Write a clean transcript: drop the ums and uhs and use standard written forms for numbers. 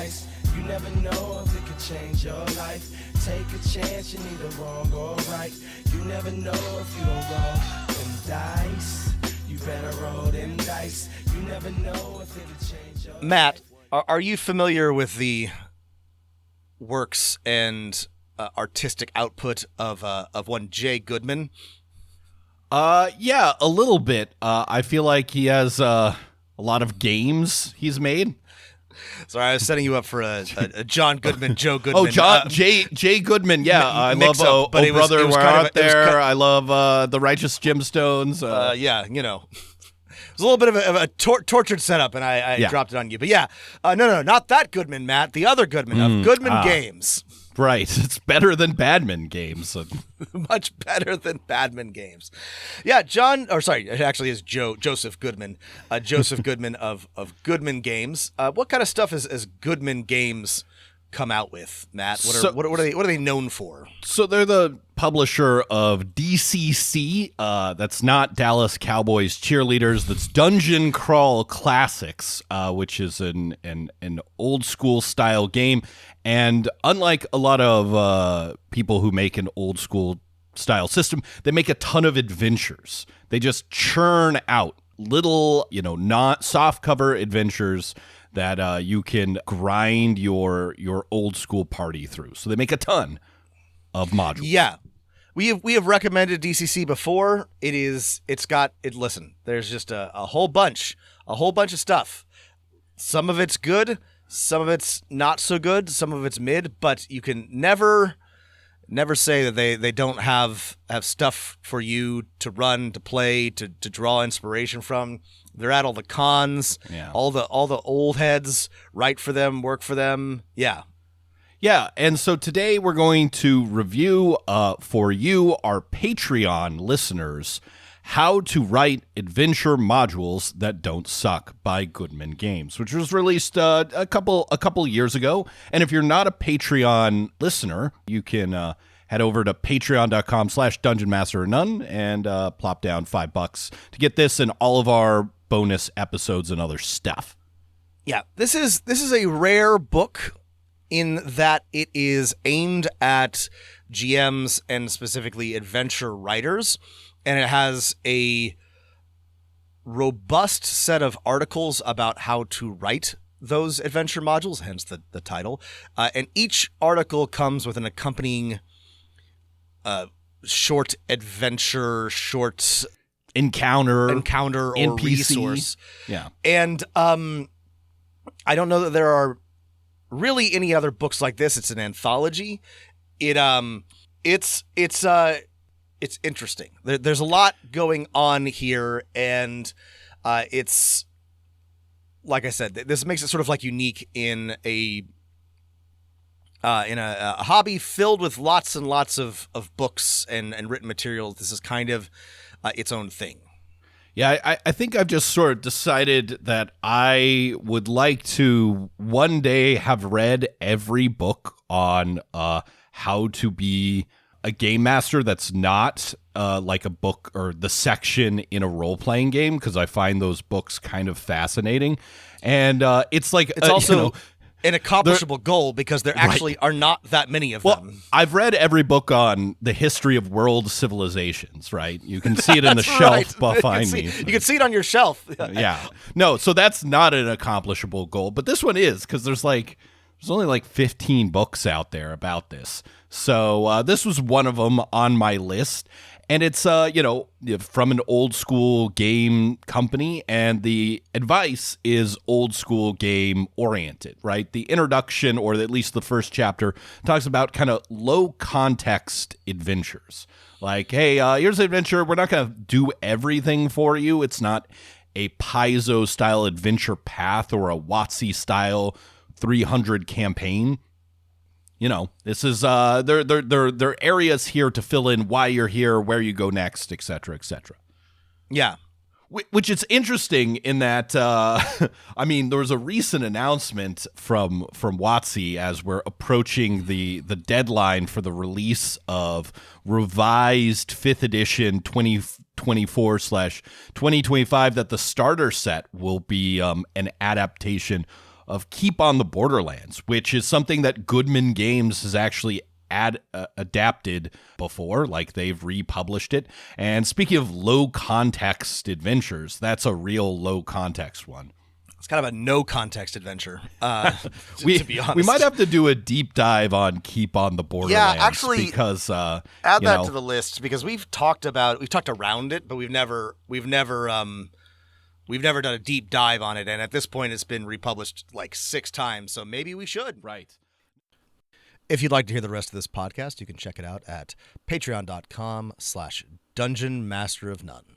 dice. You never know if it could change your life. Take a chance, you're neither wrong or right. You never know if you don't roll them dice. You better roll them dice. You never know if it'll change your life. Matt, are you familiar with the works and artistic output of one Jay Goodman? Yeah, a little bit. I feel like he has a lot of games he's made. Sorry, I was setting you up for a John Goodman, Joe Goodman. Oh, Jay Goodman. Yeah, I love Oh Brother, Where Art There. I love The Righteous Gemstones. Yeah, you know. It was a little bit of a tortured setup, and I dropped it on you. But yeah, no, not that Goodman, Matt. The other Goodman of Goodman Games. Right. It's better than Badman Games. Much better than Badman Games. Yeah, it actually is Joseph Goodman. Joseph Goodman of Goodman Games. What kind of stuff has Goodman Games come out with, Matt? What are they known for? So they're the publisher of DCC. That's not Dallas Cowboys Cheerleaders. That's Dungeon Crawl Classics, which is an old school style game. And unlike a lot of people who make an old school style system, they make a ton of adventures. They just churn out little, not soft cover adventures that you can grind your old school party through. So they make a ton of modules. Yeah. We have recommended DCC before. Listen, there's just a whole bunch of stuff. Some of it's good, some of it's not so good, some of it's mid, but you can never say that they don't have stuff for you to run, to play, to draw inspiration from. They're at all the cons, all the old heads write for them, work for them. Yeah. Yeah, and so today we're going to review for you, our Patreon listeners, How to Write Adventure Modules That Don't Suck by Goodman Games, which was released a couple years ago. And if you're not a Patreon listener, you can head over to patreon.com/dungeonmasterornone and plop down $5 to get this and all of our bonus episodes and other stuff. Yeah, this is a rare book in that it is aimed at GMs and specifically adventure writers, and it has a robust set of articles about how to write those adventure modules, hence the title. And each article comes with an accompanying short adventure, short encounter or NPC. Resource. Yeah. And I don't know that there are really any other books like this. It's an anthology. It's interesting. There's a lot going on here, and it's, like I said, this makes it sort of like unique in a hobby filled with lots and lots of books and written materials. This is kind of its own thing. Yeah, I think I've just sort of decided that I would like to one day have read every book on how to be a game master that's not like a book or the section in a role-playing game, because I find those books kind of fascinating. And it's like... It's also... an accomplishable goal, because there actually are not that many of them. I've read every book on the history of world civilizations, right? You can see it in the shelf behind me. You can see it on your shelf. Yeah. No, so that's not an accomplishable goal, but this one is, because there's only like 15 books out there about this. So this was one of them on my list. And it's, from an old school game company, and the advice is old school game oriented, right? The introduction, or at least the first chapter, talks about kind of low context adventures. Like, hey, here's an adventure. We're not going to do everything for you. It's not a Paizo style adventure path or a WotC style 300 campaign. This is there are areas here to fill in why you're here, where you go next, et cetera, et cetera. Yeah. Which is interesting in that, there was a recent announcement from WotC as we're approaching the deadline for the release of revised 5th edition 2024/2025 that the starter set will be an adaptation of Keep on the Borderlands, which is something that Goodman Games has actually adapted before, like they've republished it. And speaking of low context adventures, that's a real low context one. It's kind of a no context adventure. To be honest, we might have to do a deep dive on Keep on the Borderlands. Yeah, actually, because add that to the list, because we've talked around it, but we've never done a deep dive on it. And at this point, it's been republished like 6 times, so maybe we should. Right. If you'd like to hear the rest of this podcast, you can check it out at patreon.com/Dungeon Master of None.